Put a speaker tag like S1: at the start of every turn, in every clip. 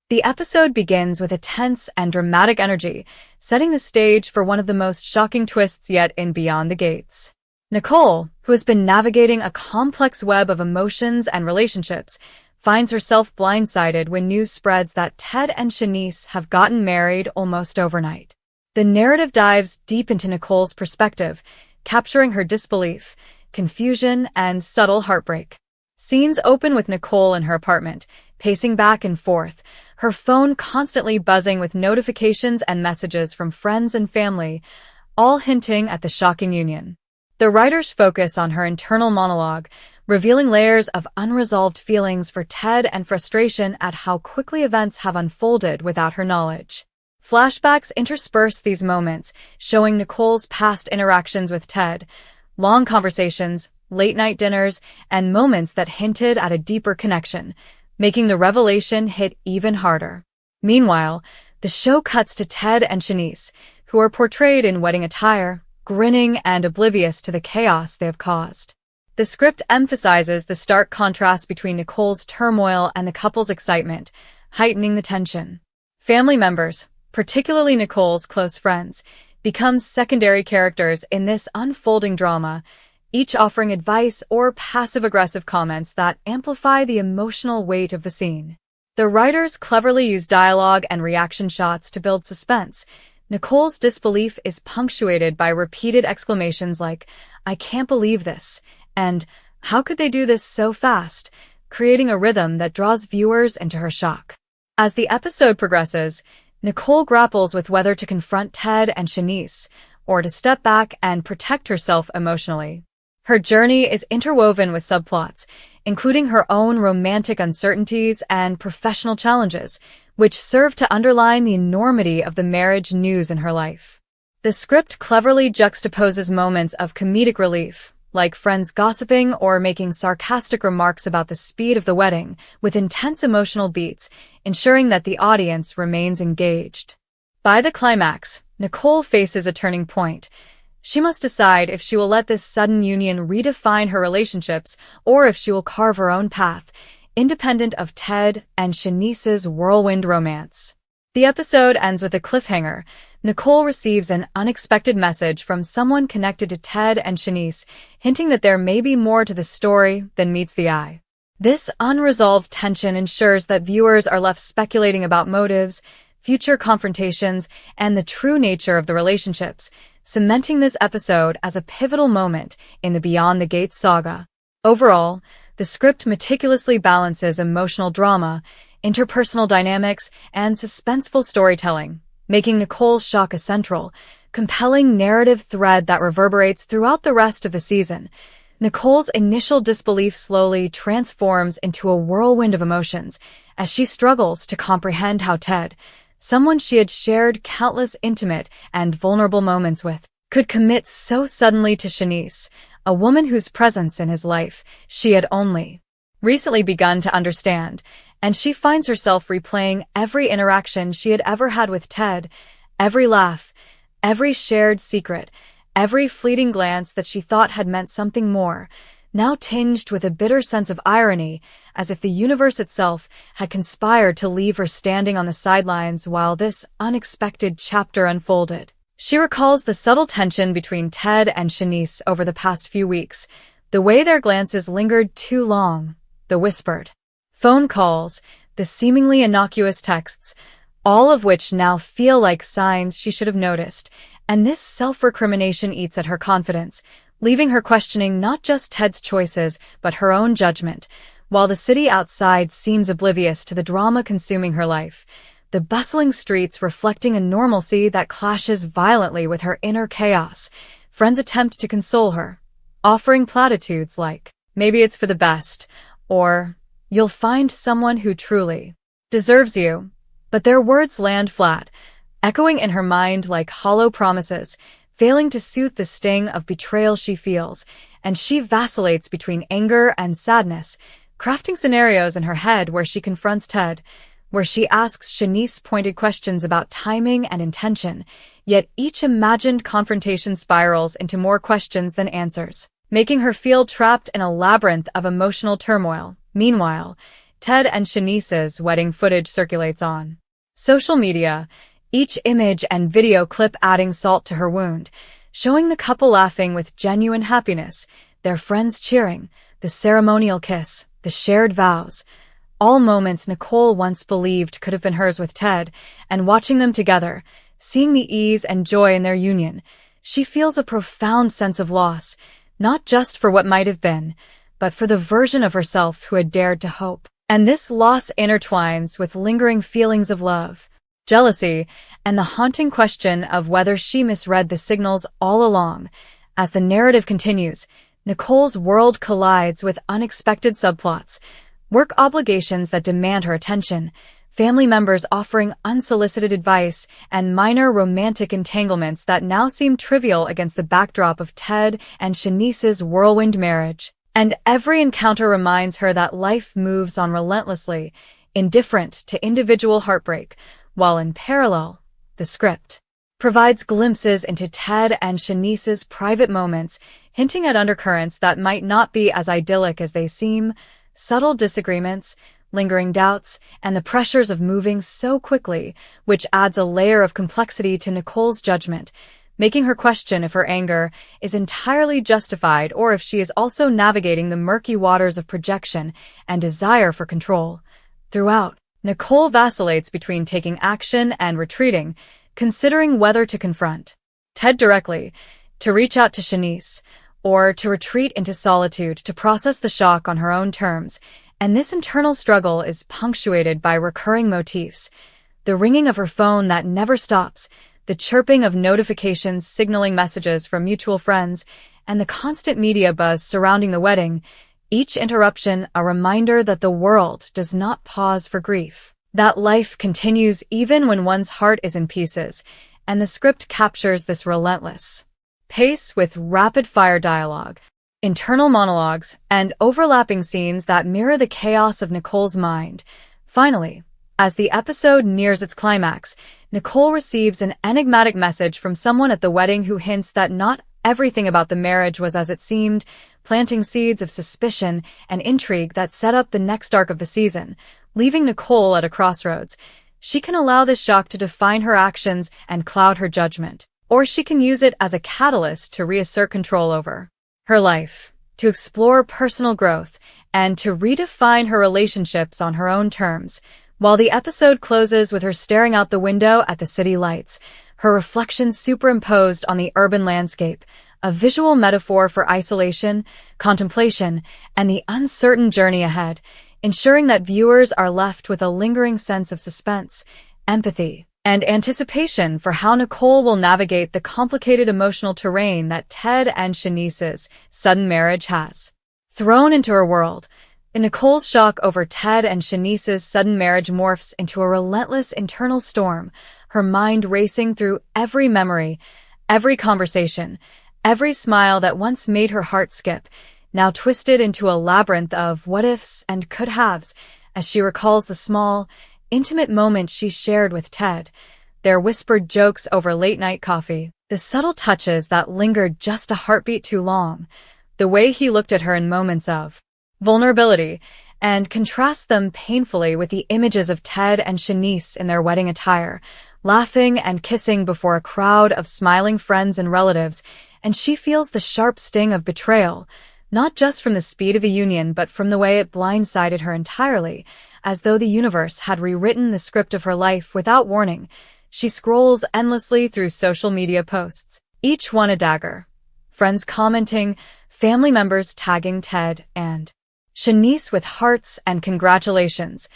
S1: The episode begins with a tense and dramatic energy, setting the stage for one of the most shocking twists yet in Beyond the Gates. Nicole, who has been navigating a complex web of emotions and relationships, finds herself blindsided when news spreads that Ted and Chanice have gotten married almost overnight. The narrative dives deep into Nicole's perspective, capturing her disbelief, confusion, and subtle heartbreak. Scenes open with Nicole in her apartment, pacing back and forth, her phone constantly buzzing with notifications and messages from friends and family, all hinting at the shocking union. The writers focus on her internal monologue, revealing layers of unresolved feelings for Ted and frustration at how quickly events have unfolded without her knowledge. Flashbacks intersperse these moments, showing Nicole's past interactions with Ted, long conversations, late-night dinners, and moments that hinted at a deeper connection, making the revelation hit even harder. Meanwhile, the show cuts to Ted and Chanice, who are portrayed in wedding attire, grinning and oblivious to the chaos they have caused. The script emphasizes the stark contrast between Nicole's turmoil and the couple's excitement, heightening the tension. Family members, particularly Nicole's close friends, become secondary characters in this unfolding drama, each offering advice or passive-aggressive comments that amplify the emotional weight of the scene. The writers cleverly use dialogue and reaction shots to build suspense. Nicole's disbelief is punctuated by repeated exclamations like, "I can't believe this," and "How could they do this so fast?" creating a rhythm that draws viewers into her shock. As the episode progresses, Nicole grapples with whether to confront Ted and Chanice, or to step back and protect herself emotionally. Her journey is interwoven with subplots, including her own romantic uncertainties and professional challenges, which serve to underline the enormity of the marriage news in her life. The script cleverly juxtaposes moments of comedic relief, like friends gossiping or making sarcastic remarks about the speed of the wedding, with intense emotional beats, ensuring that the audience remains engaged. By the climax, Nicole faces a turning point. She must decide if she will let this sudden union redefine her relationships or if she will carve her own path, independent of Ted and Chanice's whirlwind romance. The episode ends with a cliffhanger. Nicole receives an unexpected message from someone connected to Ted and Chanice, hinting that there may be more to the story than meets the eye. This unresolved tension ensures that viewers are left speculating about motives, future confrontations, and the true nature of the relationships, cementing this episode as a pivotal moment in the Beyond the Gates saga. Overall, the script meticulously balances emotional drama, interpersonal dynamics, and suspenseful storytelling, making Nicole's shock a central, compelling narrative thread that reverberates throughout the rest of the season. Nicole's initial disbelief slowly transforms into a whirlwind of emotions as she struggles to comprehend how Ted, someone she had shared countless intimate and vulnerable moments with, could commit so suddenly to Chanice, a woman whose presence in his life she had only recently begun to understand, and she finds herself replaying every interaction she had ever had with Ted, every laugh, every shared secret, every fleeting glance that she thought had meant something more, now tinged with a bitter sense of irony, as if the universe itself had conspired to leave her standing on the sidelines while this unexpected chapter unfolded. She recalls the subtle tension between Ted and Chanice over the past few weeks, the way their glances lingered too long, the whispered phone calls, the seemingly innocuous texts, all of which now feel like signs she should have noticed, and this self-recrimination eats at her confidence, leaving her questioning not just Ted's choices but her own judgment. While the city outside seems oblivious to the drama consuming her life, the bustling streets reflecting a normalcy that clashes violently with her inner chaos, friends attempt to console her, offering platitudes like, "Maybe it's for the best," or "You'll find someone who truly deserves you," but their words land flat, echoing in her mind like hollow promises, failing to soothe the sting of betrayal she feels, and she vacillates between anger and sadness, crafting scenarios in her head where she confronts Ted, where she asks Chanice pointed questions about timing and intention, yet each imagined confrontation spirals into more questions than answers, making her feel trapped in a labyrinth of emotional turmoil. Meanwhile, Ted and Chanice's wedding footage circulates on social media, each image and video clip adding salt to her wound, showing the couple laughing with genuine happiness, their friends cheering, the ceremonial kiss, the shared vows. All moments Nicole once believed could have been hers with Ted, and watching them together, seeing the ease and joy in their union, she feels a profound sense of loss, not just for what might have been, but for the version of herself who had dared to hope. And this loss intertwines with lingering feelings of love, jealousy, and the haunting question of whether she misread the signals all along. As the narrative continues, Nicole's world collides with unexpected subplots, work obligations that demand her attention, family members offering unsolicited advice, and minor romantic entanglements that now seem trivial against the backdrop of Ted and Chanice's whirlwind marriage. And every encounter reminds her that life moves on relentlessly, indifferent to individual heartbreak, while in parallel, the script provides glimpses into Ted and Chanice's private moments, hinting at undercurrents that might not be as idyllic as they seem, subtle disagreements, lingering doubts, and the pressures of moving so quickly, which adds a layer of complexity to Nicole's judgment, making her question if her anger is entirely justified or if she is also navigating the murky waters of projection and desire for control. Throughout, Nicole vacillates between taking action and retreating, considering whether to confront Ted directly, to reach out to Chanice, or to retreat into solitude to process the shock on her own terms. And this internal struggle is punctuated by recurring motifs: the ringing of her phone that never stops, the chirping of notifications signaling messages from mutual friends, and the constant media buzz surrounding the wedding, each interruption a reminder that the world does not pause for grief, that life continues even when one's heart is in pieces, and the script captures this relentless pace with rapid-fire dialogue, internal monologues, and overlapping scenes that mirror the chaos of Nicole's mind. Finally, as the episode nears its climax, Nicole receives an enigmatic message from someone at the wedding who hints that not everything about the marriage was as it seemed, planting seeds of suspicion and intrigue that set up the next arc of the season, leaving Nicole at a crossroads. She can allow this shock to define her actions and cloud her judgment, or she can use it as a catalyst to reassert control over her life, to explore personal growth, and to redefine her relationships on her own terms. While the episode closes with her staring out the window at the city lights, her reflections superimposed on the urban landscape, a visual metaphor for isolation, contemplation, and the uncertain journey ahead, ensuring that viewers are left with a lingering sense of suspense, empathy, and anticipation for how Nicole will navigate the complicated emotional terrain that Ted and Chanice's sudden marriage has thrown into her world. Nicole's shock over Ted and Chanice's sudden marriage morphs into a relentless internal storm, her mind racing through every memory, every conversation, every smile that once made her heart skip, now twisted into a labyrinth of what-ifs and could-haves, as she recalls the small, intimate moments she shared with Ted, their whispered jokes over late-night coffee, the subtle touches that lingered just a heartbeat too long, the way he looked at her in moments of vulnerability, and contrast them painfully with the images of Ted and Chanice in their wedding attire, laughing and kissing before a crowd of smiling friends and relatives, and she feels the sharp sting of betrayal, not just from the speed of the union but from the way it blindsided her entirely, as though the universe had rewritten the script of her life without warning. She scrolls endlessly through social media posts, each one a dagger. Friends commenting, family members tagging Ted and Chanice with hearts and congratulations,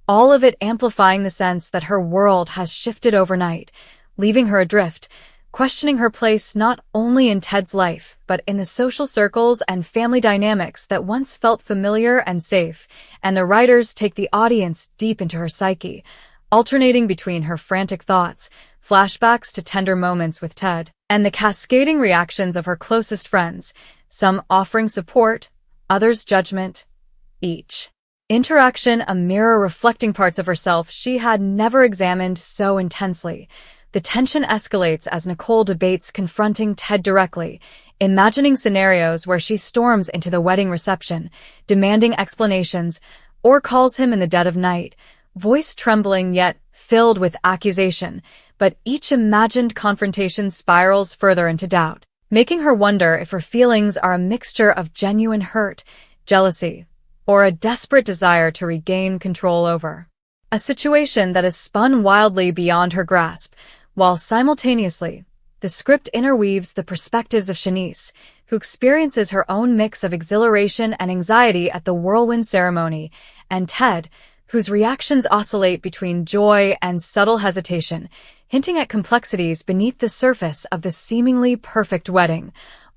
S1: all of it amplifying the sense that her world has shifted overnight, leaving her adrift, questioning her place not only in Ted's life, but in the social circles and family dynamics that once felt familiar and safe. And the writers take the audience deep into her psyche, alternating between her frantic thoughts, flashbacks to tender moments with Ted, and the cascading reactions of her closest friends, some offering support, others judgment, each interaction a mirror reflecting parts of herself she had never examined so intensely. The tension escalates as Nicole debates confronting Ted directly, imagining scenarios where she storms into the wedding reception, demanding explanations, or calls him in the dead of night, voice trembling yet filled with accusation, but each imagined confrontation spirals further into doubt, making her wonder if her feelings are a mixture of genuine hurt, jealousy, or a desperate desire to regain control over a situation that has spun wildly beyond her grasp, while simultaneously, the script interweaves the perspectives of Chanice, who experiences her own mix of exhilaration and anxiety at the whirlwind ceremony, and Ted, whose reactions oscillate between joy and subtle hesitation, hinting at complexities beneath the surface of the seemingly perfect wedding,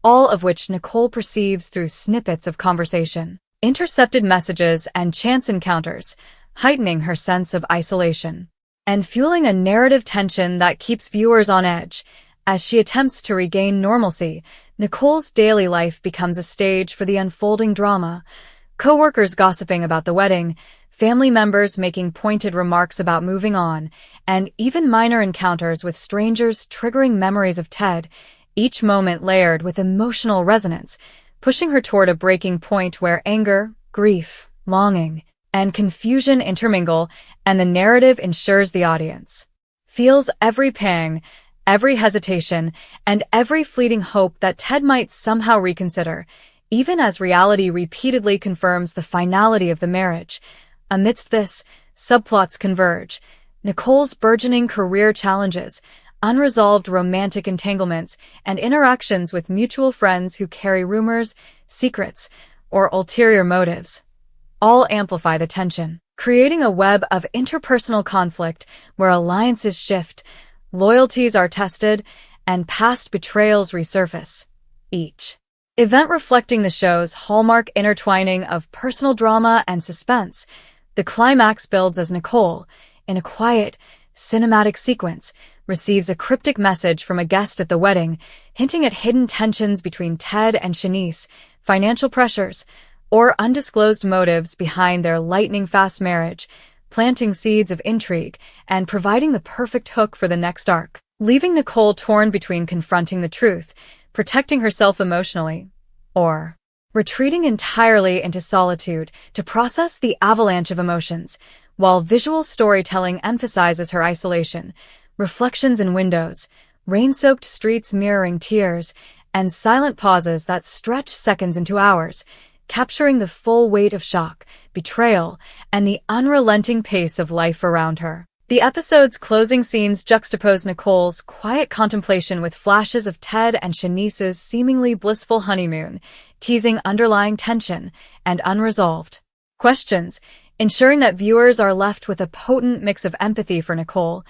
S1: all of which Nicole perceives through snippets of conversation, intercepted messages, and chance encounters, heightening her sense of isolation and fueling a narrative tension that keeps viewers on edge. As she attempts to regain normalcy, Nicole's daily life becomes a stage for the unfolding drama. Co-workers gossiping about the wedding, family members making pointed remarks about moving on, and even minor encounters with strangers triggering memories of Ted, each moment layered with emotional resonance, pushing her toward a breaking point where anger, grief, longing, and confusion intermingle, and the narrative ensures the audience feels every pang, every hesitation, and every fleeting hope that Ted might somehow reconsider, even as reality repeatedly confirms the finality of the marriage. Amidst this, subplots converge. Nicole's burgeoning career challenges, unresolved romantic entanglements, and interactions with mutual friends who carry rumors, secrets, or ulterior motives all amplify the tension, creating a web of interpersonal conflict where alliances shift, loyalties are tested, and past betrayals resurface, each event reflecting the show's hallmark intertwining of personal drama and suspense. The climax builds as Nicole, in a quiet, cinematic sequence, receives a cryptic message from a guest at the wedding, hinting at hidden tensions between Ted and Chanice, financial pressures, or undisclosed motives behind their lightning-fast marriage, planting seeds of intrigue and providing the perfect hook for the next arc, leaving Nicole torn between confronting the truth, protecting herself emotionally, or retreating entirely into solitude to process the avalanche of emotions, while visual storytelling emphasizes her isolation, reflections in windows, rain-soaked streets mirroring tears, and silent pauses that stretch seconds into hours, capturing the full weight of shock, betrayal, and the unrelenting pace of life around her. The episode's closing scenes juxtapose Nicole's quiet contemplation with flashes of Ted and Chanice's seemingly blissful honeymoon, teasing underlying tension and unresolved questions, ensuring that viewers are left with a potent mix of empathy for Nicole,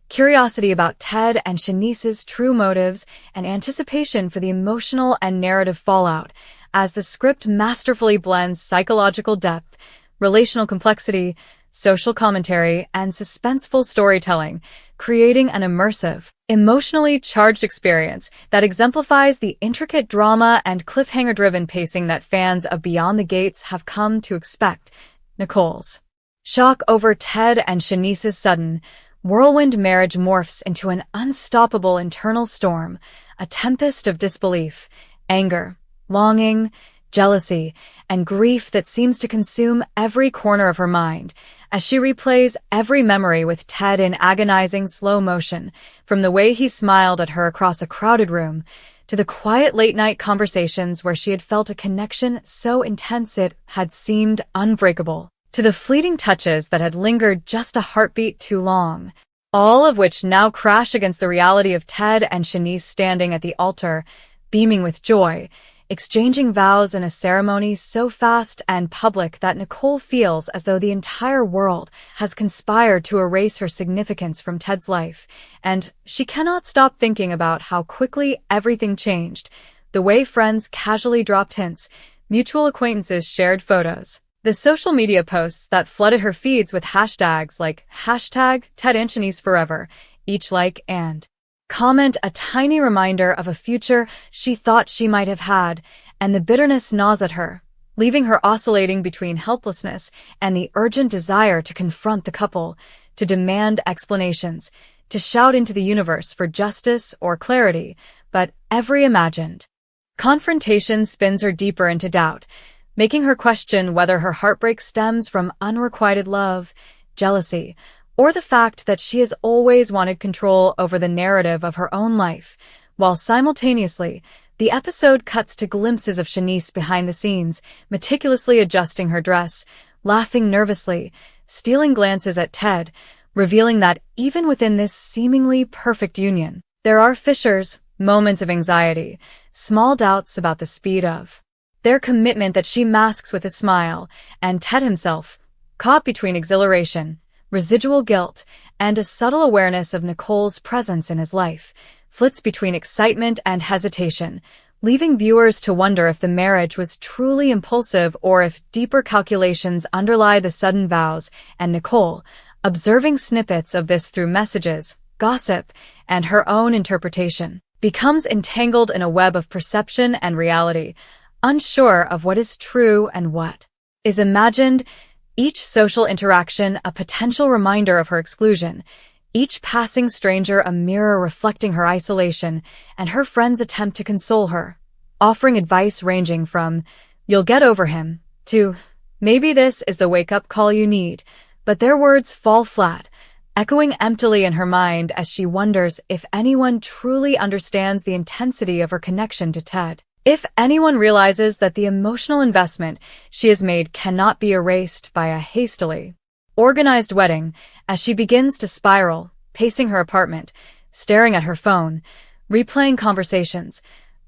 S1: curiosity about Ted and Chanice's true motives, and anticipation for the emotional and narrative fallout, as the script masterfully blends psychological depth, relational complexity, social commentary, and suspenseful storytelling, creating an immersive, emotionally charged experience that exemplifies the intricate drama and cliffhanger-driven pacing that fans of Beyond the Gates have come to expect. Nicole's shock over Ted and Chanice's sudden, whirlwind marriage morphs into an unstoppable internal storm, a tempest of disbelief, anger, longing, jealousy, and grief that seems to consume every corner of her mind, as she replays every memory with Ted in agonizing slow motion, from the way he smiled at her across a crowded room, to the quiet late-night conversations where she had felt a connection so intense it had seemed unbreakable, to the fleeting touches that had lingered just a heartbeat too long, all of which now crash against the reality of Ted and Chanice standing at the altar, beaming with joy, exchanging vows in a ceremony so fast and public that Nicole feels as though the entire world has conspired to erase her significance from Ted's life, and she cannot stop thinking about how quickly everything changed, the way friends casually dropped hints, mutual acquaintances shared photos, the social media posts that flooded her feeds with hashtags like #TedandChaniceForever, each like and comment a tiny reminder of a future she thought she might have had, and the bitterness gnaws at her, leaving her oscillating between helplessness and the urgent desire to confront the couple, to demand explanations, to shout into the universe for justice or clarity, but every imagined confrontation spins her deeper into doubt, making her question whether her heartbreak stems from unrequited love, jealousy, or the fact that she has always wanted control over the narrative of her own life, while simultaneously, the episode cuts to glimpses of Chanice behind the scenes, meticulously adjusting her dress, laughing nervously, stealing glances at Ted, revealing that even within this seemingly perfect union, there are fissures, moments of anxiety, small doubts about the speed of their commitment that she masks with a smile, and Ted himself, caught between exhilaration, residual guilt, and a subtle awareness of Nicole's presence in his life, flits between excitement and hesitation, leaving viewers to wonder if the marriage was truly impulsive or if deeper calculations underlie the sudden vows, and Nicole, observing snippets of this through messages, gossip, and her own interpretation, becomes entangled in a web of perception and reality, unsure of what is true and what is imagined, each social interaction a potential reminder of her exclusion, each passing stranger a mirror reflecting her isolation, and her friends' attempt to console her, offering advice ranging from, "You'll get over him," to, "Maybe this is the wake-up call you need," but their words fall flat, echoing emptily in her mind as she wonders if anyone truly understands the intensity of her connection to Ted. If anyone realizes that the emotional investment she has made cannot be erased by a hastily organized wedding, as she begins to spiral, pacing her apartment, staring at her phone, replaying conversations,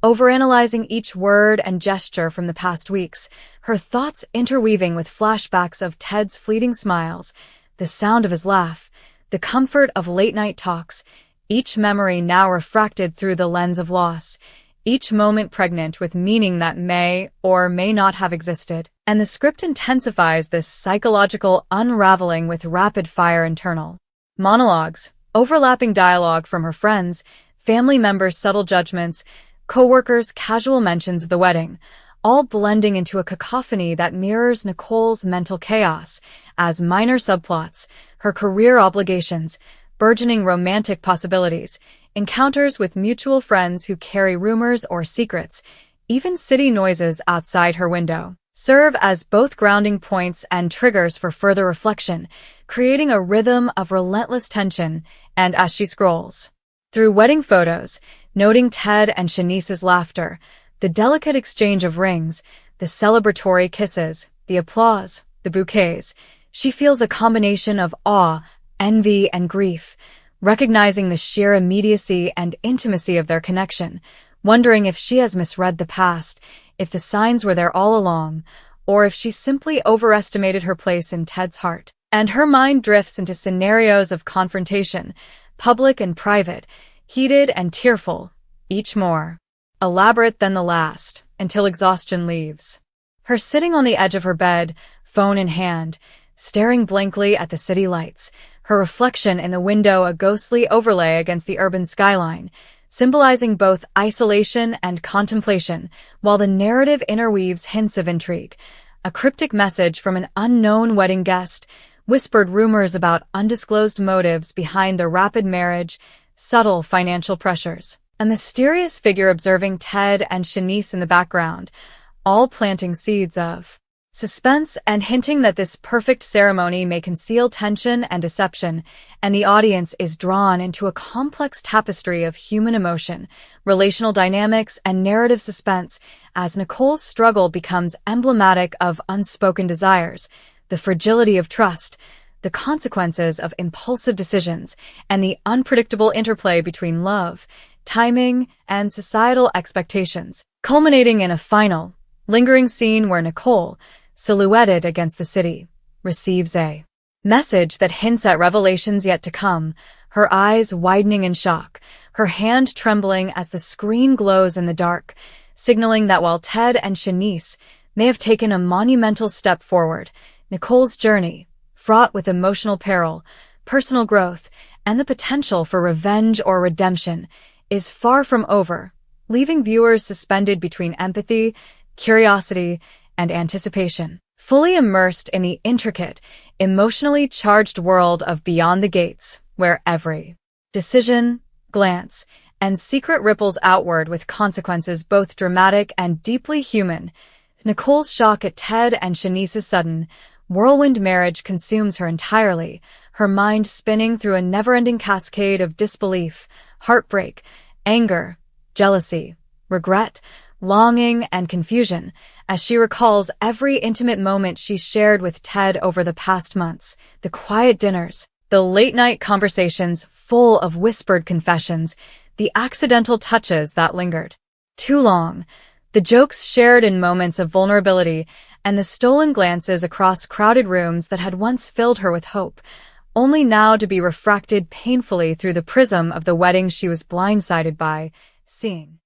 S1: overanalyzing each word and gesture from the past weeks, her thoughts interweaving with flashbacks of Ted's fleeting smiles, the sound of his laugh, the comfort of late-night talks, each memory now refracted through the lens of loss, each moment pregnant with meaning that may or may not have existed. And the script intensifies this psychological unraveling with rapid-fire internal monologues, overlapping dialogue from her friends, family members' subtle judgments, co-workers' casual mentions of the wedding, all blending into a cacophony that mirrors Nicole's mental chaos, as minor subplots, her career obligations, burgeoning romantic possibilities, encounters with mutual friends who carry rumors or secrets, even city noises outside her window, serve as both grounding points and triggers for further reflection, creating a rhythm of relentless tension. And as she scrolls through wedding photos, noting Ted and Chanice's laughter, the delicate exchange of rings, the celebratory kisses, the applause, the bouquets, she feels a combination of awe, envy, and grief, recognizing the sheer immediacy and intimacy of their connection, wondering if she has misread the past, if the signs were there all along, or if she simply overestimated her place in Ted's heart. And her mind drifts into scenarios of confrontation, public and private, heated and tearful, each more elaborate than the last, until exhaustion leaves her sitting on the edge of her bed, phone in hand, staring blankly at the city lights, her reflection in the window a ghostly overlay against the urban skyline, symbolizing both isolation and contemplation, while the narrative interweaves hints of intrigue, a cryptic message from an unknown wedding guest, whispered rumors about undisclosed motives behind the rapid marriage, subtle financial pressures, a mysterious figure observing Ted and Chanice in the background, all planting seeds of suspense and hinting that this perfect ceremony may conceal tension and deception, and the audience is drawn into a complex tapestry of human emotion, relational dynamics, and narrative suspense as Nicole's struggle becomes emblematic of unspoken desires, the fragility of trust, the consequences of impulsive decisions, and the unpredictable interplay between love, timing, and societal expectations, culminating in a final, lingering scene where Nicole, silhouetted against the city, receives a message that hints at revelations yet to come, her eyes widening in shock, her hand trembling as the screen glows in the dark, signaling that while Ted and Chanice may have taken a monumental step forward, Nicole's journey, fraught with emotional peril, personal growth, and the potential for revenge or redemption, is far from over, leaving viewers suspended between empathy, curiosity, and anticipation, fully immersed in the intricate, emotionally charged world of Beyond the Gates, where every decision, glance, and secret ripples outward with consequences both dramatic and deeply human, Nicole's shock at Ted and Chanice's sudden, whirlwind marriage consumes her entirely, her mind spinning through a never-ending cascade of disbelief, heartbreak, anger, jealousy, regret, longing, and confusion, as she recalls every intimate moment she shared with Ted over the past months, the quiet dinners, the late-night conversations full of whispered confessions, the accidental touches that lingered too long, the jokes shared in moments of vulnerability, and the stolen glances across crowded rooms that had once filled her with hope, only now to be refracted painfully through the prism of the wedding she was blindsided by, seeing.